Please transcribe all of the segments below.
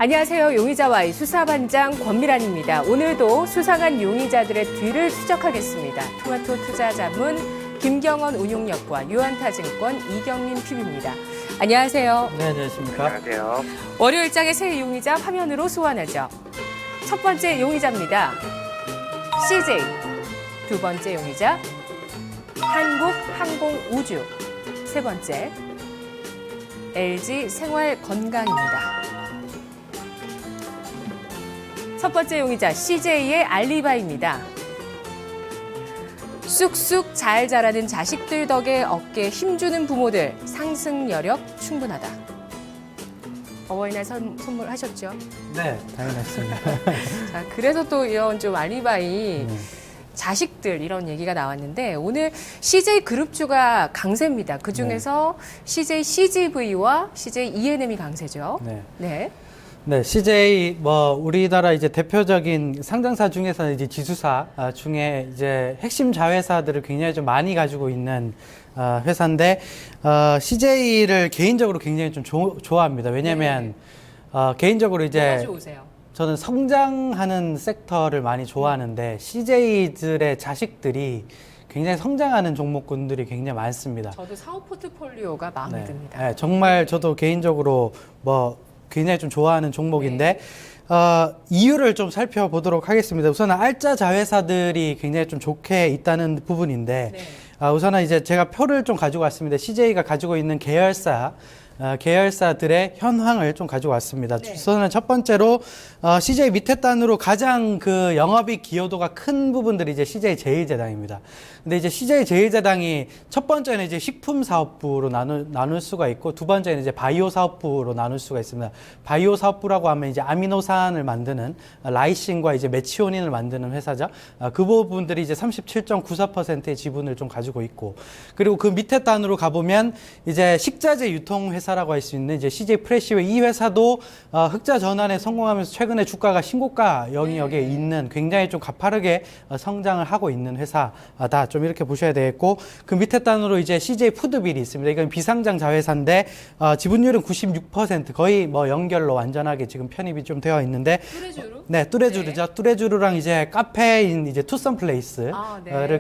안녕하세요. 용의자와의 수사반장 권미란입니다. 오늘도 수상한 용의자들의 뒤를 추적하겠습니다. 토마토 투자자문 김경원 운용역과 유한타증권 이경민 PB입니다. 안녕하세요. 네, 안녕하십니까. 안녕하세요. 월요일장의 새 용의자 화면으로 소환하죠. 첫 번째 용의자입니다. CJ. 두 번째 용의자 한국항공우주. 세 번째 LG생활건강입니다. 첫 번째 용의자 CJ의 알리바이입니다. 쑥쑥 잘 자라는 자식들 덕에 어깨에 힘주는 부모들, 상승 여력 충분하다. 어버이날 선물하셨죠? 네, 당연했습니다. 자, 그래서 또 이런 좀 알리바이 자식들 이런 얘기가 나왔는데 오늘 CJ그룹주가 강세입니다. 그중에서 CJ CGV와 CJ E&M이 강세죠. 네. 네. 네, CJ 우리나라 이제 대표적인 상장사 중에서는 이제 지수사 중에 이제 핵심 자회사들을 굉장히 좀 많이 가지고 있는 회사인데 CJ를 개인적으로 굉장히 좀 좋아합니다. 왜냐하면 개인적으로 이제 좋으세요? 저는 성장하는 섹터를 많이 좋아하는데 CJ들의 자식들이 굉장히 성장하는 종목군들이 굉장히 많습니다. 저도 사업 포트폴리오가 마음에 듭니다. 네, 정말 저도 개인적으로 굉장히 좀 좋아하는 종목인데 이유를 좀 살펴보도록 하겠습니다. 우선은 알짜 자회사들이 굉장히 좀 좋게 있다는 부분인데 우선은 이제 제가 표를 좀 가지고 왔습니다. CJ가 가지고 있는 계열사들의 현황을 좀 가지고 왔습니다. 우선은 첫 번째로 CJ 밑에 단으로 가장 그 영업이익 기여도가 큰 부분들이 이제 CJ 제1제당입니다. 근데 이제 CJ 제1제당이 첫 번째는 이제 식품 사업부로 나눌 수가 있고 두 번째는 이제 바이오 사업부로 나눌 수가 있습니다. 바이오 사업부라고 하면 이제 아미노산을 만드는 라이신과 이제 메치오닌을 만드는 회사죠. 그 부분들이 이제 37.94%의 지분을 좀 가지고 있고 그리고 그 밑에 단으로 가보면 이제 식자재 유통 회사라고 할 수 있는 이제 CJ 프레시웨이 이 회사도 흑자 전환에 성공하면서 최근에 주가가 신고가 영역에 있는 굉장히 좀 가파르게 성장을 하고 있는 회사다. 좀 이렇게 보셔야 되겠고 그 밑에 단으로 이제 CJ 푸드빌이 있습니다. 이건 비상장 자회사인데 지분율은 96% 거의 연결로 완전하게 지금 편입이 좀 되어 있는데 뚜레쥬르? 네, 뚜레쥬르죠. 뚜레쥬르랑 이제 카페인 이제 투썸플레이스를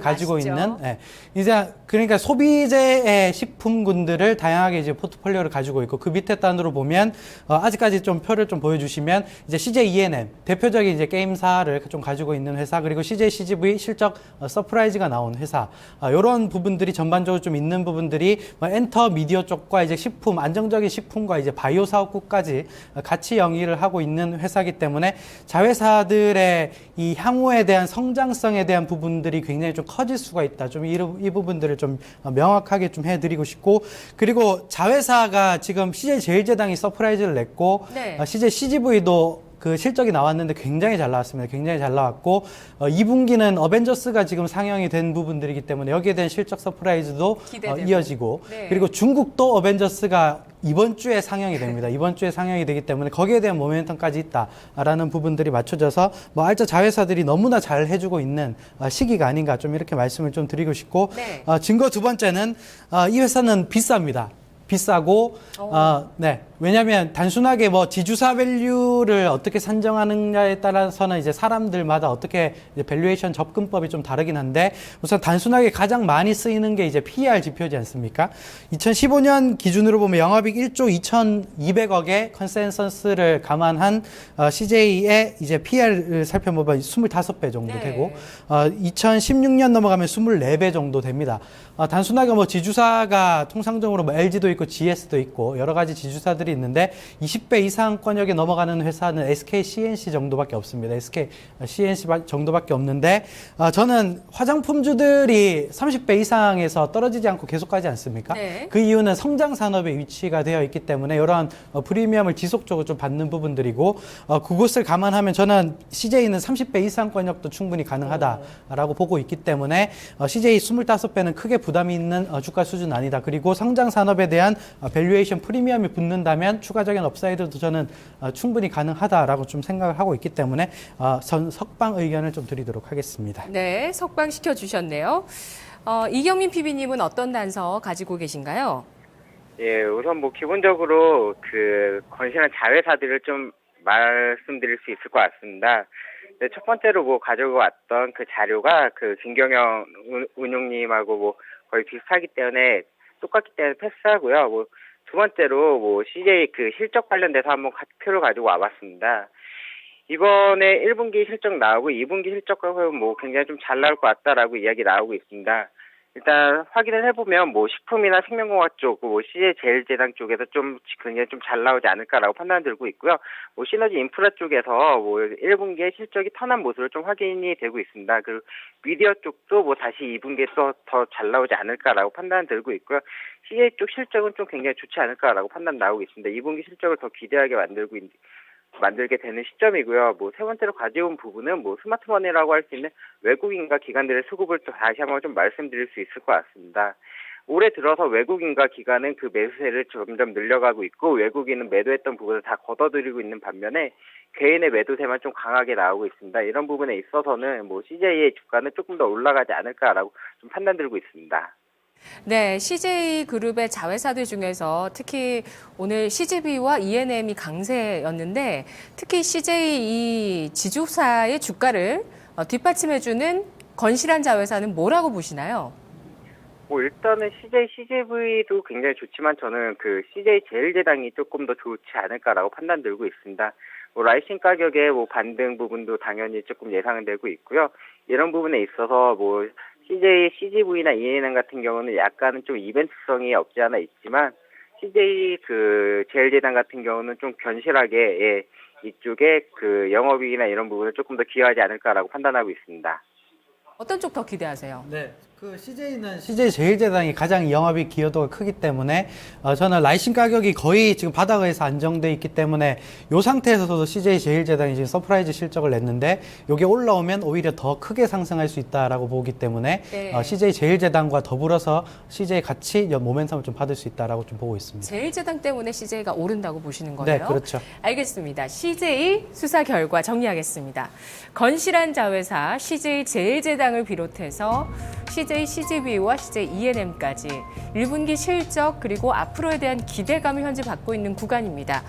가지고 맛있죠. 있는 이제 그러니까 소비재의 식품군들을 다양하게 이제 포트폴리오를 가지고 있고 그 밑에 단으로 보면 아직까지 좀 표를 좀 보여주시면 이제 CJ E&M 대표적인 이제 게임사를 좀 가지고 있는 회사 그리고 CJ CGV 실적 서프라이즈가 나온 회사 이런 부분들이 전반적으로 좀 있는 부분들이 엔터 미디어 쪽과 이제 식품 안정적인 식품과 이제 바이오 사업국까지 같이 영위를 하고 있는 회사이기 때문에 자회사들의 이 향후에 대한 성장성에 대한 부분들이 굉장히 좀 커질 수가 있다. 좀 이 부분들을 좀 명확하게 좀 해드리고 싶고 그리고 자회사가 지금 CJ 제1제당이 서프라이즈를 냈고 CJ CGV도 그 실적이 나왔는데 굉장히 잘 나왔습니다. 굉장히 잘 나왔고 2분기는 어벤져스가 지금 상영이 된 부분들이기 때문에 여기에 대한 실적 서프라이즈도 이어지고 그리고 중국도 어벤져스가 이번 주에 상영이 됩니다. 이번 주에 상영이 되기 때문에 거기에 대한 모멘텀까지 있다라는 부분들이 맞춰져서 알짜 자회사들이 너무나 잘 해주고 있는 시기가 아닌가 좀 이렇게 말씀을 좀 드리고 싶고 증거 두 번째는 이 회사는 비쌉니다. 비싸고 왜냐하면 단순하게 지주사 밸류를 어떻게 산정하느냐에 따라서는 이제 사람들마다 어떻게 이제 밸류에이션 접근법이 좀 다르긴 한데 우선 단순하게 가장 많이 쓰이는 게 이제 PER 지표지 않습니까? 2015년 기준으로 보면 영업이익 1조 2,200억의 컨센서스를 감안한 CJ의 이제 PER을 살펴보면 25배 정도 되고 2016년 넘어가면 24배 정도 됩니다. 단순하게 지주사가 통상적으로 LG도 있고 GS도 있고 여러 가지 지주사들이 있는데 20배 이상권역에 넘어가는 회사는 SK CNC 정도밖에 없습니다. SK CNC 정도밖에 없는데 저는 화장품주들이 30배 이상에서 떨어지지 않고 계속 가지 않습니까? 그 이유는 성장 산업에 위치가 되어 있기 때문에 이러한 프리미엄을 지속적으로 좀 받는 부분들이고 그것을 감안하면 저는 CJ는 30배 이상권역도 충분히 가능하다라고 보고 있기 때문에 CJ 25배는 크게 부담이 있는 주가 수준 아니다. 그리고 성장 산업에 대한 밸류에이션 프리미엄이 붙는다면 추가적인 업사이드도 저는 충분히 가능하다라고 좀 생각을 하고 있기 때문에 전 석방 의견을 좀 드리도록 하겠습니다. 네, 석방시켜 주셨네요. 이경민 PB님은 어떤 단서 가지고 계신가요? 예, 우선 기본적으로 그 건실한 자회사들을 좀 말씀드릴 수 있을 것 같습니다. 네, 첫 번째로 뭐 가지고 왔던 그 자료가 그 김경영 운용님하고 뭐 거의 비슷하기 때문에 똑같기 때문에 패스하고요. 뭐 두 번째로 뭐 CJ 그 실적 관련돼서 한번 표를 가지고 와봤습니다. 이번에 1분기 실적 나오고 2분기 실적과 뭐 굉장히 좀 잘 나올 것 같다라고 이야기 나오고 있습니다. 일단 확인을 해보면 뭐 식품이나 생명공학 쪽, 뭐 CJ 제일제당 쪽에서 좀 굉장히 좀 잘 나오지 않을까라고 판단 들고 있고요. 뭐 시너지 인프라 쪽에서 뭐 1분기에 실적이 턴한 모습을 좀 확인이 되고 있습니다. 그리고 미디어 쪽도 뭐 다시 2분기에 또 더 잘 나오지 않을까라고 판단 들고 있고요. CJ 쪽 실적은 좀 굉장히 좋지 않을까라고 판단 나오고 있습니다. 2분기 실적을 더 기대하게 만들게 되는 시점이고요. 뭐 세 번째로 가져온 부분은 뭐 스마트머니라고 할 수 있는 외국인과 기관들의 수급을 또 다시 한번 좀 말씀드릴 수 있을 것 같습니다. 올해 들어서 외국인과 기관은 그 매수세를 점점 늘려가고 있고 외국인은 매도했던 부분을 다 걷어들이고 있는 반면에 개인의 매도세만 좀 강하게 나오고 있습니다. 이런 부분에 있어서는 뭐 CJ의 주가는 조금 더 올라가지 않을까라고 좀 판단 들고 있습니다. 네, CJ그룹의 자회사들 중에서 특히 오늘 CGV와 ENM이 강세였는데 특히 CJ 이 지주사의 주가를 뒷받침해주는 건실한 자회사는 뭐라고 보시나요? 뭐 일단은 CJ, CGV도 굉장히 좋지만 저는 그 CJ 제일제당이 조금 더 좋지 않을까라고 판단 들고 있습니다. 뭐 라이신 가격의 뭐 반등 부분도 당연히 조금 예상은 되고 있고요. 이런 부분에 있어서 뭐 CJ, CGV나 ENM 같은 경우는 약간은 좀 이벤트성이 없지 않아 있지만 CJ 그 제일제당 같은 경우는 좀 견실하게 예, 이쪽에 그 영업이익이나 이런 부분을 조금 더 기여하지 않을까라고 판단하고 있습니다. 어떤 쪽 더 기대하세요? 네. 그 CJ는 CJ 제일제당이 가장 영업이익 기여도가 크기 때문에 저는 라이신 가격이 거의 지금 바닥에서 안정돼 있기 때문에 이 상태에서도 CJ 제일제당이 지금 서프라이즈 실적을 냈는데 이게 올라오면 오히려 더 크게 상승할 수 있다라고 보기 때문에 네. CJ 제일제당과 더불어서 CJ 같이 모멘텀을 좀 받을 수 있다라고 좀 보고 있습니다. 제일제당 때문에 CJ가 오른다고 보시는 거예요? 네, 그렇죠. 알겠습니다. CJ 수사 결과 정리하겠습니다. 건실한 자회사 CJ 제일제당을 비롯해서 CJ CGV와 CJ ENM까지 1분기 실적 그리고 앞으로에 대한 기대감을 현재 받고 있는 구간입니다.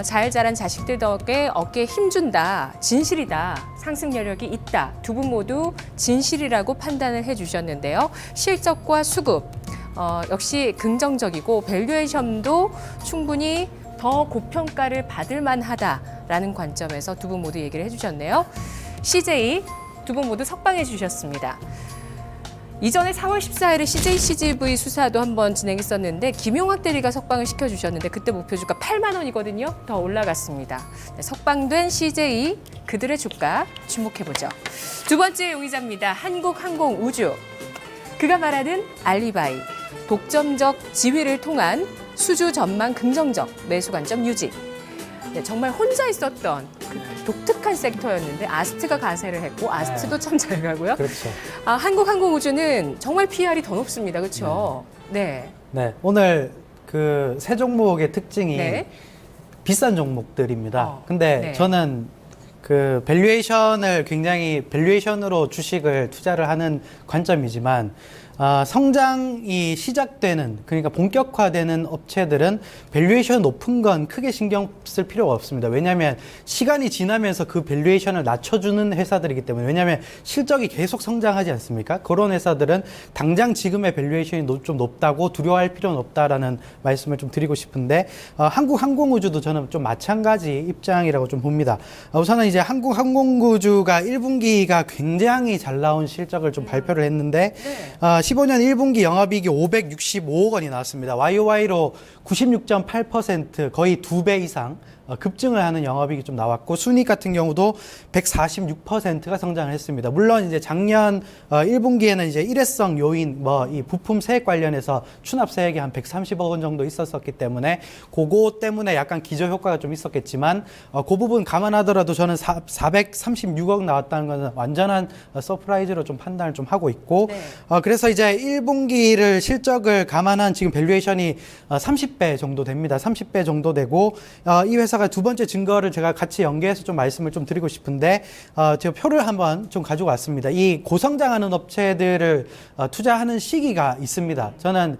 잘 자란 자식들 덕에 어깨에 힘준다, 진실이다, 상승 여력이 있다. 두 분 모두 진실이라고 판단을 해주셨는데요. 실적과 수급 역시 긍정적이고 밸류에이션도 충분히 더 고평가를 받을 만하다라는 관점에서 두 분 모두 얘기를 해주셨네요. CJ 두 분 모두 석방해 주셨습니다. 이전에 4월 14일에 CJ CGV 수사도 한번 진행했었는데 김용학 대리가 석방을 시켜주셨는데 그때 목표주가 8만 원이거든요. 더 올라갔습니다. 네, 석방된 CJ 그들의 주가 주목해보죠. 두 번째 용의자입니다. 한국항공우주. 그가 말하는 알리바이. 독점적 지위를 통한 수주 전망 긍정적 매수 관점 유지. 네, 정말 혼자 있었던 그 독특한 섹터였는데 아스트가 가세를 했고 아스트도 참 잘 가고요. 그렇죠. 한국항공우주는 정말 PR이 더 높습니다. 그렇죠? 네. 네. 오늘 그 세 종목의 특징이 네. 비싼 종목들입니다. 근데 네. 저는 그 밸류에이션으로 주식을 투자를 하는 관점이지만 성장이 시작되는 그러니까 본격화되는 업체들은 밸류에이션 높은 건 크게 신경 쓸 필요가 없습니다. 왜냐하면 시간이 지나면서 그 밸류에이션을 낮춰주는 회사들이기 때문에 왜냐하면 실적이 계속 성장하지 않습니까? 그런 회사들은 당장 지금의 밸류에이션이 좀 높다고 두려워할 필요는 없다라는 말씀을 좀 드리고 싶은데 한국항공우주도 저는 좀 마찬가지 입장이라고 좀 봅니다. 우선은 이제 한국항공우주가 1분기가 굉장히 잘 나온 실적을 좀 발표를 했는데 15년 1분기 영업이익이 565억 원이 나왔습니다. YOY로 96.8% 거의 2배 이상 급증을 하는 영업이익이 좀 나왔고 순이익 같은 경우도 146%가 성장을 했습니다. 물론 이제 작년 1분기에는 이제 일회성 요인 이 부품 세액 관련해서 추납 세액이 한 130억 원 정도 있었기 때문에 그거 때문에 약간 기저 효과가 좀 있었겠지만 그 부분 감안하더라도 저는 436억 나왔다는 것은 완전한 서프라이즈로 좀 판단을 좀 하고 있고 네. 그래서 이제 1분기를 실적을 감안한 지금 밸류에이션이 30배 정도 됩니다. 30배 정도 되고 이 회사가 두 번째 증거를 제가 같이 연계해서 좀 말씀을 좀 드리고 싶은데 제가 표를 한번 좀 가지고 왔습니다. 이 고성장하는 업체들을 투자하는 시기가 있습니다. 저는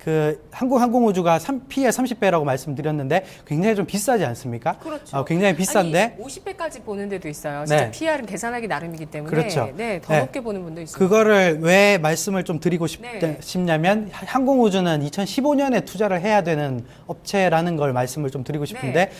그 한국항공우주가 PER 30배라고 말씀드렸는데 굉장히 좀 비싸지 않습니까? 그렇죠. 굉장히 비싼데 아니, 50배까지 보는 데도 있어요. 진짜 네. PR은 계산하기 나름이기 때문에 그렇죠. 네, 더 네. 높게 보는 분도 있어요. 그거를 왜 말씀을 좀 드리고 네. 싶냐면 항공우주는 2015년에 투자를 해야 되는 업체라는 걸 말씀을 좀 드리고 싶은데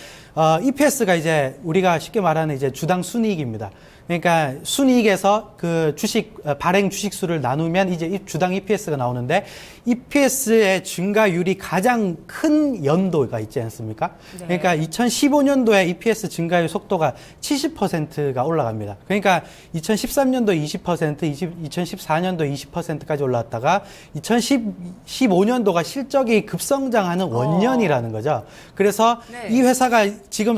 EPS가 이제 우리가 쉽게 말하는 이제 주당 순이익입니다. 그러니까 순이익에서 그 주식 발행 주식 수를 나누면 이제 이 주당 EPS가 나오는데 EPS의 증가율이 가장 큰 연도가 있지 않습니까? 네. 그러니까 2015년도에 EPS 증가율 속도가 70%가 올라갑니다. 그러니까 2013년도 20%, 2014년도 20%까지 올라왔다가 2015년도가 실적이 급성장하는 원년이라는 거죠. 그래서 네. 이 회사가 지금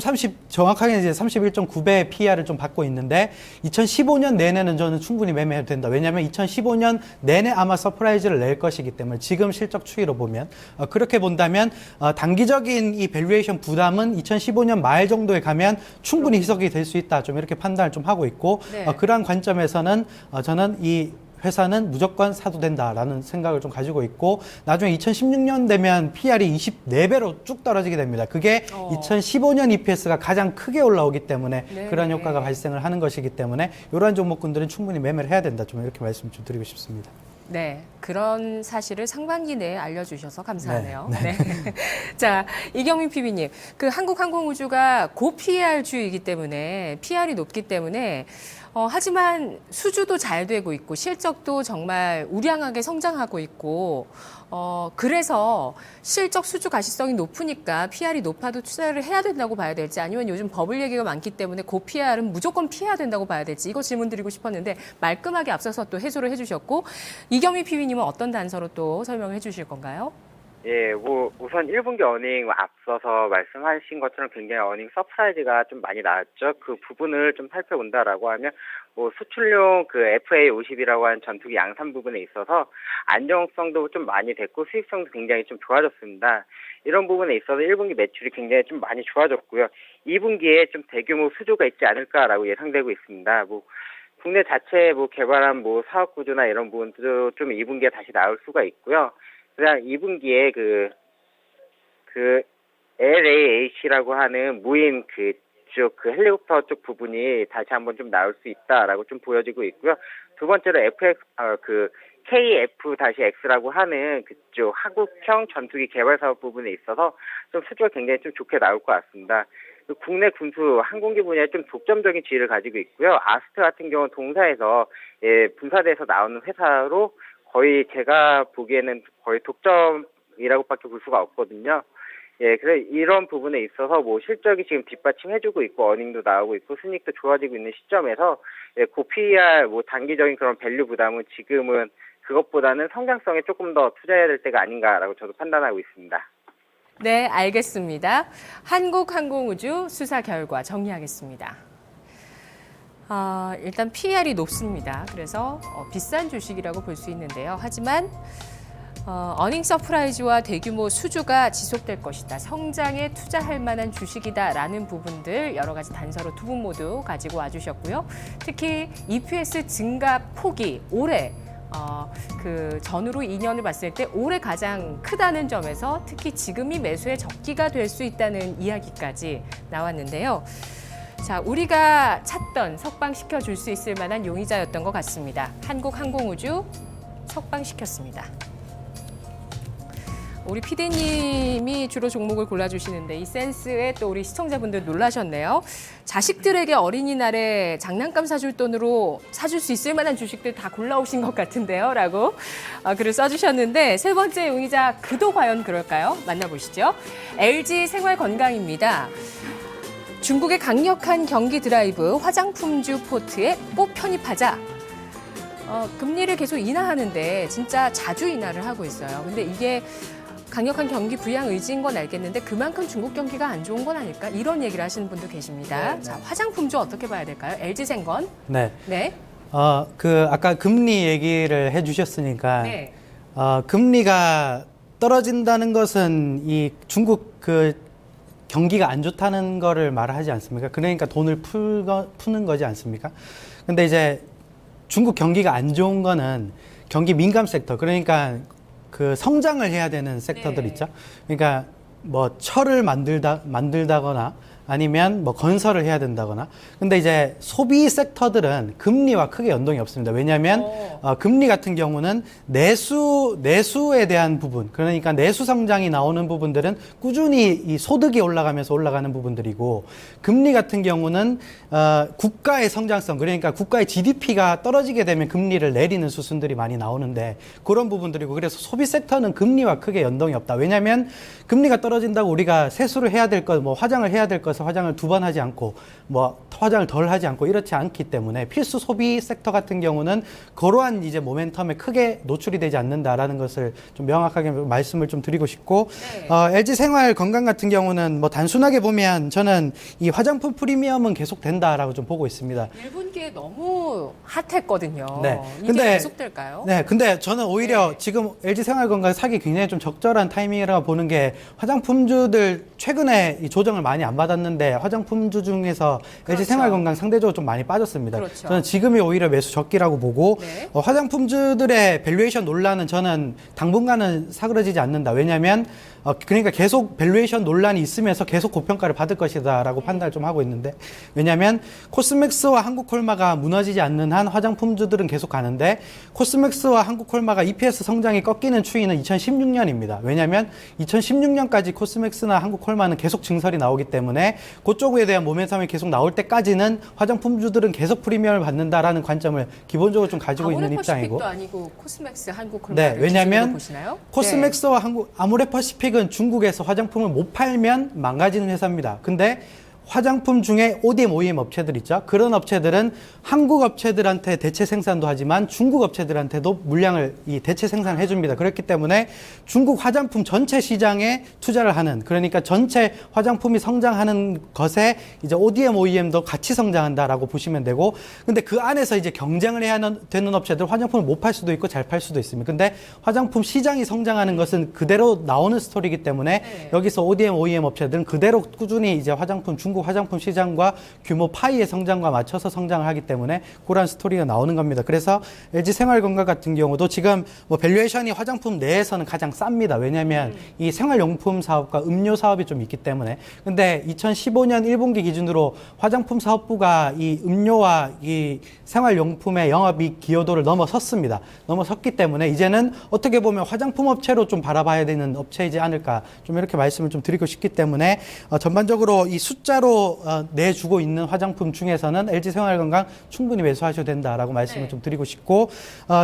정확하게 이제 31.9배 PER을 좀 받고 있는데 2015년 내내는 저는 충분히 매매해도 된다. 왜냐하면 2015년 내내 아마 서프라이즈를 낼 것이기 때문에 지금 실적 추이로 보면 그렇게 본다면 단기적인 이 밸류에이션 부담은 2015년 말 정도에 가면 충분히 희석이 될 수 있다. 좀 이렇게 판단을 좀 하고 있고 네. 그러한 관점에서는 저는 이 회사는 무조건 사도 된다라는 생각을 좀 가지고 있고 나중에 2016년 되면 PR이 24배로 쭉 떨어지게 됩니다. 그게 2015년 EPS가 가장 크게 올라오기 때문에 네. 그런 효과가 발생을 하는 것이기 때문에 이러한 종목군들은 충분히 매매를 해야 된다. 좀 이렇게 말씀 좀 드리고 싶습니다. 네, 그런 사실을 상반기 내에 알려주셔서 감사하네요. 네, 네. 네. 자, 이경민 PB님, 그 한국항공우주가 고 PER 주이기 때문에 PR이 높기 때문에 하지만 수주도 잘 되고 있고 실적도 정말 우량하게 성장하고 있고 그래서 실적 수주 가시성이 높으니까 PR이 높아도 투자를 해야 된다고 봐야 될지 아니면 요즘 버블 얘기가 많기 때문에 고 PR은 무조건 피해야 된다고 봐야 될지 이거 질문 드리고 싶었는데 말끔하게 앞서서 또 해소를 해주셨고 이경미 PB님은 어떤 단서로 또 설명을 해주실 건가요? 예, 뭐 우선 1분기 어닝 앞서서 말씀하신 것처럼 굉장히 어닝 서프라이즈가 좀 많이 나왔죠. 그 부분을 좀 살펴본다라고 하면 뭐 수출용 그 FA50이라고 하는 전투기 양산 부분에 있어서 안정성도 좀 많이 됐고 수익성도 굉장히 좀 좋아졌습니다. 이런 부분에 있어서 1분기 매출이 굉장히 좀 많이 좋아졌고요. 2분기에 좀 대규모 수주가 있지 않을까라고 예상되고 있습니다. 뭐 국내 자체 뭐 개발한 뭐 사업 구조나 이런 부분도 좀 2분기에 다시 나올 수가 있고요. 그다음 2분기에 그 LAH라고 하는 무인 그 헬리콥터 쪽 부분이 다시 한번 좀 나올 수 있다라고 좀 보여지고 있고요. 두 번째로 KF-X라고 하는 그쪽 한국형 전투기 개발 사업 부분에 있어서 좀 수주가 굉장히 좀 좋게 나올 것 같습니다. 국내 군수 항공기 분야에 좀 독점적인 지위를 가지고 있고요. 아스트 같은 경우는 동사에서 분사돼서 나오는 회사로 거의 제가 보기에는 거의 독점이라고밖에 볼 수가 없거든요. 예, 그래서 이런 부분에 있어서 뭐 실적이 지금 뒷받침해주고 있고 어닝도 나오고 있고 순이익도 좋아지고 있는 시점에서 고 PER 뭐 단기적인 그런 밸류 부담은 지금은 그것보다는 성장성에 조금 더 투자해야 될 때가 아닌가라고 저도 판단하고 있습니다. 네, 알겠습니다. 한국항공우주 수사 결과 정리하겠습니다. 일단 PER이 높습니다. 그래서 비싼 주식이라고 볼 수 있는데요. 하지만 어닝 서프라이즈와 대규모 수주가 지속될 것이다. 성장에 투자할 만한 주식이다라는 부분들 여러 가지 단서로 두 분 모두 가지고 와주셨고요. 특히 EPS 증가 폭이 올해 그 전후로 2년을 봤을 때 올해 가장 크다는 점에서 특히 지금이 매수의 적기가 될 수 있다는 이야기까지 나왔는데요. 자, 우리가 찾던 석방시켜줄 수 있을 만한 용의자였던 것 같습니다. 한국항공우주 석방시켰습니다. 우리 PD님이 주로 종목을 골라주시는데 이 센스에 또 우리 시청자분들 놀라셨네요. 자식들에게 어린이날에 장난감 사줄 돈으로 사줄 수 있을 만한 주식들 다 골라오신 것 같은데요. 라고 글을 써주셨는데 세 번째 용의자 그도 과연 그럴까요? 만나보시죠. LG 생활건강입니다. 중국의 강력한 경기 드라이브 화장품주 포트에 꼭 편입하자. 금리를 계속 인하하는데 진짜 자주 인하를 하고 있어요. 근데 이게 강력한 경기 부양 의지인 건 알겠는데 그만큼 중국 경기가 안 좋은 건 아닐까? 이런 얘기를 하시는 분도 계십니다. 네. 자, 화장품주 어떻게 봐야 될까요? LG생건. 네. 네. 아까 금리 얘기를 해주셨으니까 네. 금리가 떨어진다는 것은 이 중국 경기가 안 좋다는 거를 말하지 않습니까? 그러니까 돈을 푸는 거지 않습니까? 근데 이제 중국 경기가 안 좋은 거는 경기 민감 섹터, 그러니까 그 성장을 해야 되는 섹터들 네. 있죠. 그러니까 뭐 철을 만들다거나 아니면 뭐 건설을 해야 된다거나. 근데 이제 소비 섹터들은 금리와 크게 연동이 없습니다. 왜냐하면 금리 같은 경우는 내수에 대한 부분, 그러니까 내수 성장이 나오는 부분들은 꾸준히 이 소득이 올라가면서 올라가는 부분들이고, 금리 같은 경우는 국가의 성장성, 그러니까 국가의 GDP가 떨어지게 되면 금리를 내리는 수순들이 많이 나오는데 그런 부분들이고, 그래서 소비 섹터는 금리와 크게 연동이 없다. 왜냐하면 금리가 떨어진다고 우리가 세수를 해야 될 것, 뭐 화장을 해야 될 것을 화장을 2번 하지 않고 뭐 화장을 덜 하지 않고 이렇지 않기 때문에 필수 소비 섹터 같은 경우는 그러한 이제 모멘텀에 크게 노출이 되지 않는다라는 것을 좀 명확하게 말씀을 좀 드리고 싶고, 네. LG 생활 건강 같은 경우는 뭐 단순하게 보면 저는 이 화장품 프리미엄은 계속 된다라고 좀 보고 있습니다. 1분기에 너무 핫했거든요. 네. 이게 근데 계속될까요? 네, 근데 저는 오히려 네. 지금 LG 생활 건강 사기 굉장히 좀 적절한 타이밍이라고 보는 게, 화장품주들 최근에 이 조정을 많이 안 받았는데 화장품주 중에서 그렇죠. LG 생활 건강 상대적으로 좀 많이 빠졌습니다. 그렇죠. 저는 지금이 오히려 매수 적기라고 보고, 네. 화장품주들의 밸류에이션 논란은 저는 당분간은 사그러지지 않는다. 왜냐하면 그러니까 계속 밸류에이션 논란이 있으면서 계속 고평가를 받을 것이다라고 판단을 좀 하고 있는데, 왜냐하면 코스맥스와 한국콜마가 무너지지 않는 한 화장품주들은 계속 가는데, 코스맥스와 한국콜마가 EPS 성장이 꺾이는 추이는 2016년입니다. 왜냐하면 2016년까지 코스맥스나 한국콜마는 계속 증설이 나오기 때문에 그쪽에 대한 모멘텀이 계속 나올 때까지는 화장품주들은 계속 프리미엄을 받는다라는 관점을 기본적으로 좀 가지고 있는 입장이고. 아모레퍼시픽도 아니고 코스맥스 한국콜마를 네, 왜냐하면 보시나요? 코스맥스와 아모레퍼시픽은 중국에서 화장품을 못 팔면 망가지는 회사입니다. 근데 화장품 중에 ODM, OEM 업체들 있죠. 그런 업체들은 한국 업체들한테 대체 생산도 하지만 중국 업체들한테도 물량을 이 대체 생산을 해줍니다. 그렇기 때문에 중국 화장품 전체 시장에 투자를 하는, 그러니까 전체 화장품이 성장하는 것에 이제 ODM, OEM도 같이 성장한다라고 보시면 되고, 근데 그 안에서 이제 경쟁을 해야 되는 업체들 화장품을 못 팔 수도 있고 잘 팔 수도 있습니다. 근데 화장품 시장이 성장하는 것은 그대로 나오는 스토리이기 때문에 네. 여기서 ODM, OEM 업체들은 그대로 꾸준히 이제 중국 화장품 시장과 규모 파이의 성장과 맞춰서 성장을 하기 때문에 그런 스토리가 나오는 겁니다. 그래서 LG 생활건강 같은 경우도 지금 뭐 밸류에이션이 화장품 내에서는 가장 쌉니다. 왜냐하면 이 생활용품 사업과 음료 사업이 좀 있기 때문에. 근데 2015년 1분기 기준으로 화장품 사업부가 이 음료와 이 생활용품의 영업이익 기여도를 넘어섰습니다. 넘어섰기 때문에 이제는 어떻게 보면 화장품 업체로 좀 바라봐야 되는 업체이지 않을까, 좀 이렇게 말씀을 좀 드리고 싶기 때문에 전반적으로 이 숫자로 내주고 있는 화장품 중에서는 LG 생활건강 충분히 매수하셔도 된다라고 말씀을 네. 좀 드리고 싶고,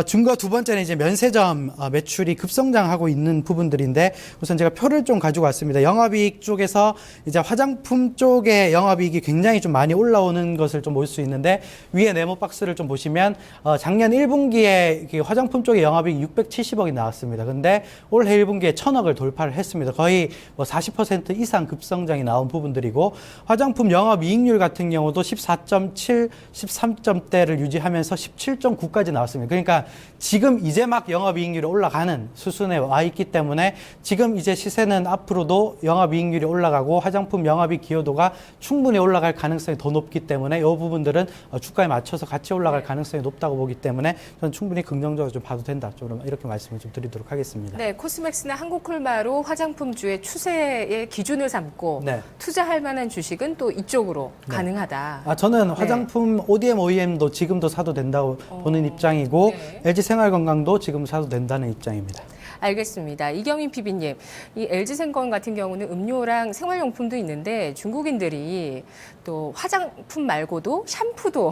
증거 두 번째는 이제 면세점 매출이 급성장하고 있는 부분들인데, 우선 제가 표를 좀 가지고 왔습니다. 영업이익 쪽에서 이제 화장품 쪽의 영업이익이 굉장히 좀 많이 올라오는 것을 좀 볼 수 있는데, 위에 네모 박스를 좀 보시면 작년 1분기에 화장품 쪽의 영업이익 670억이 나왔습니다. 근데 올해 1분기에 1000억을 돌파를 했습니다. 거의 뭐 40% 이상 급성장이 나온 부분들이고, 화장품 영업이익률 같은 경우도 14.7, 13점대를 유지하면서 17.9까지 나왔습니다. 그러니까 지금 이제 막 영업이익률이 올라가는 수순에 와 있기 때문에 지금 이제 시세는 앞으로도 영업이익률이 올라가고 화장품 영업이익 기여도가 충분히 올라갈 가능성이 더 높기 때문에 이 부분들은 주가에 맞춰서 같이 올라갈 가능성이 높다고 보기 때문에 저는 충분히 긍정적으로 좀 봐도 된다. 좀 이렇게 말씀을 좀 드리도록 하겠습니다. 네, 코스맥스나 한국콜마로 화장품주의 추세의 기준을 삼고 네. 투자할 만한 주식은 또 이쪽으로 가능하다. 저는 화장품 ODM, OEM도 지금도 사도 된다고 보는 입장이고, 네. LG 생활건강도 지금 사도 된다는 입장입니다. 알겠습니다. 이경민 PB님, 이 LG생건 같은 경우는 음료랑 생활용품도 있는데 중국인들이 또 화장품 말고도 샴푸도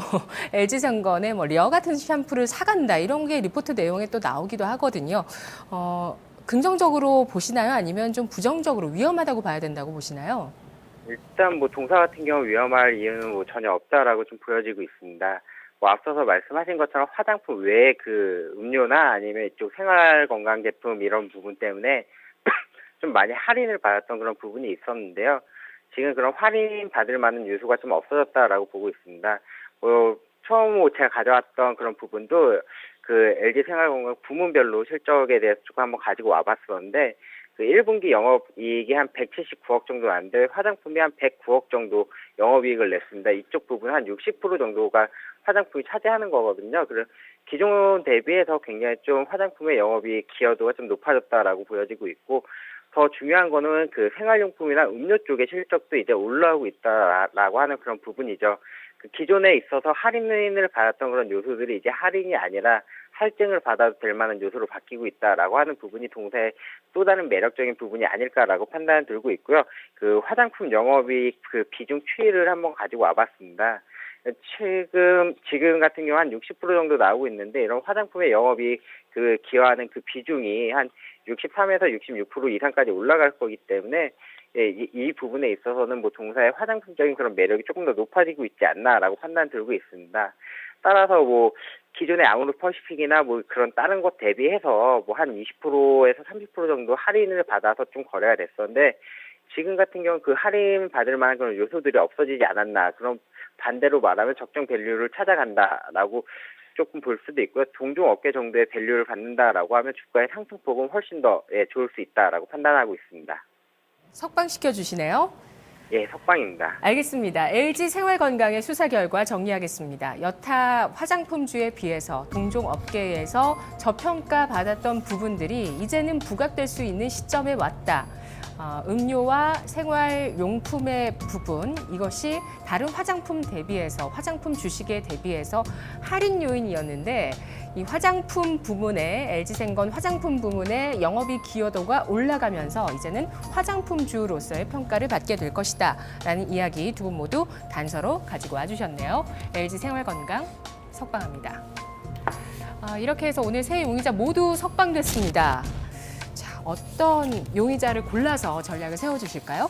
LG생건에 뭐 리어 같은 샴푸를 사간다 이런 게 리포트 내용에 또 나오기도 하거든요. 긍정적으로 보시나요? 아니면 좀 부정적으로 위험하다고 봐야 된다고 보시나요? 일단 뭐 동사 같은 경우 위험할 이유는 뭐 전혀 없다라고 좀 보여지고 있습니다. 뭐 앞서서 말씀하신 것처럼 화장품 외에 그 음료나 아니면 이쪽 생활 건강 제품 이런 부분 때문에 좀 많이 할인을 받았던 그런 부분이 있었는데요. 지금 그런 할인 받을 만한 요소가 좀 없어졌다라고 보고 있습니다. 처음 제가 가져왔던 그런 부분도 그 LG 생활건강 부문별로 실적에 대해서 조금 한번 가지고 와봤었는데, 그 1분기 영업이익이 한 179억 정도 나는데 화장품이 한 109억 정도 영업이익을 냈습니다. 이쪽 부분 한 60% 정도가 화장품이 차지하는 거거든요. 그래서 기존 대비해서 굉장히 좀 화장품의 영업이 기여도가 좀 높아졌다라고 보여지고 있고, 더 중요한 거는 그 생활용품이나 음료 쪽의 실적도 이제 올라오고 있다라고 하는 그런 부분이죠. 그 기존에 있어서 할인을 받았던 그런 요소들이 이제 할인이 아니라 할증을 받아도 될 만한 요소로 바뀌고 있다라고 하는 부분이 동사의 또 다른 매력적인 부분이 아닐까라고 판단을 들고 있고요. 그 화장품 영업이 그 비중 추이를 한번 가지고 와봤습니다. 지금 같은 경우 한 60% 정도 나오고 있는데, 이런 화장품의 영업이 그 기여하는 그 비중이 한 63에서 66% 이상까지 올라갈 거기 때문에, 예, 이 부분에 있어서는 뭐 동사의 화장품적인 그런 매력이 조금 더 높아지고 있지 않나라고 판단 들고 있습니다. 따라서 뭐 기존의 아모르퍼시픽이나 뭐 그런 다른 것 대비해서 뭐 한 20%에서 30% 정도 할인을 받아서 좀 거래가 됐었는데, 지금 같은 경우 그 할인 받을 만한 그런 요소들이 없어지지 않았나, 그런 반대로 말하면 적정 밸류를 찾아간다라고 조금 볼 수도 있고요. 동종 업계 정도의 밸류를 받는다라고 하면 주가의 상승폭은 훨씬 더 좋을 수 있다라고 판단하고 있습니다. 석방시켜 주시네요. 예, 석방입니다. 알겠습니다. LG 생활건강의 수사 결과 정리하겠습니다. 여타 화장품주에 비해서 동종 업계에서 저평가 받았던 부분들이 이제는 부각될 수 있는 시점에 왔다. 음료와 생활용품의 부분, 이것이 다른 화장품 대비해서, 화장품 주식에 대비해서 할인 요인이었는데, 이 화장품 부문의, LG생건 화장품 부문의 영업이 기여도가 올라가면서 이제는 화장품주로서의 평가를 받게 될 것이다 라는 이야기 두 분 모두 단서로 가지고 와주셨네요. LG생활건강 석방합니다. 이렇게 해서 오늘 세 용의자 모두 석방됐습니다. 어떤 용의자를 골라서 전략을 세워주실까요?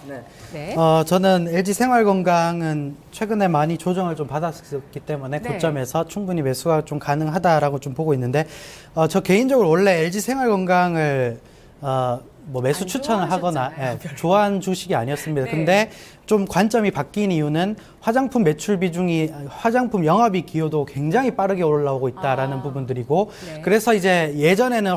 네. 저는 LG 생활건강은 최근에 많이 조정을 좀 받았기 때문에 네. 고점에서 충분히 매수가 좀 가능하다라고 좀 보고 있는데, 저 개인적으로 원래 LG 생활건강을 뭐 매수 안 추천을 하거나 좋아하셨잖아요. 좋아하는 주식이 아니었습니다. 네. 근데 좀 관점이 바뀐 이유는 화장품 매출 비중이, 화장품 영업이 기여도 굉장히 빠르게 올라오고 있다라는 부분들이고, 네. 그래서 이제 예전에는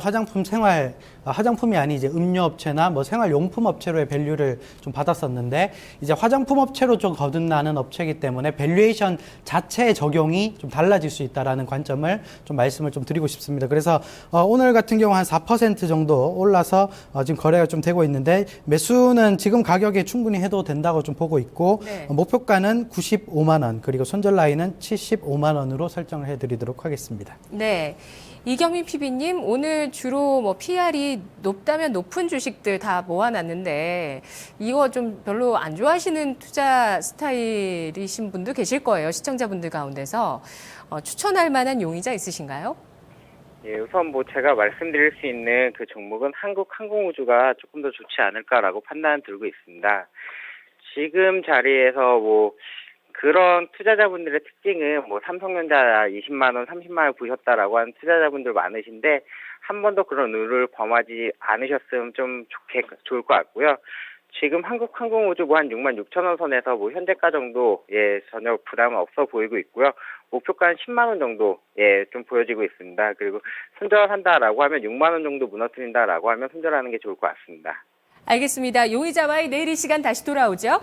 화장품이 아닌 이제 음료업체나 뭐 생활용품 업체로의 밸류를 좀 받았었는데, 이제 화장품 업체로 좀 거듭나는 업체이기 때문에 밸류에이션 자체의 적용이 좀 달라질 수 있다라는 관점을 좀 말씀을 좀 드리고 싶습니다. 그래서 오늘 같은 경우 한 4% 정도 올라서 지금 거래가 좀 되고 있는데, 매수는 지금 가격에 충분히 해도 된다고 좀 보고 있고, 네. 목표가는 95만 원, 그리고 손절 라인은 75만 원으로 설정을 해드리도록 하겠습니다. 네. 이경민 PB님, 오늘 주로 뭐 PR이 높다면 높은 주식들 다 모아놨는데, 이거 좀 별로 안 좋아하시는 투자 스타일이신 분도 계실 거예요. 시청자분들 가운데서. 추천할 만한 용의자 있으신가요? 예, 우선 뭐 제가 말씀드릴 수 있는 그 종목은 한국항공우주가 조금 더 좋지 않을까라고 판단 들고 있습니다. 지금 자리에서 뭐 그런 투자자분들의 특징은 뭐 삼성전자 20만 원, 30만 원 보셨다라고 하는 투자자분들 많으신데, 한 번도 그런 룰을 범하지 않으셨으면 좀 좋을 것 같고요. 지금 한국항공우주 뭐 한 6만 6천 원 선에서 뭐 현재가 정도 전혀 부담은 없어 보이고 있고요. 목표가 한 10만 원 정도 좀 보여지고 있습니다. 그리고 손절한다라고 하면 6만 원 정도 무너뜨린다라고 하면 손절하는 게 좋을 것 같습니다. 알겠습니다. 용의자와의 내일 이 시간 다시 돌아오죠.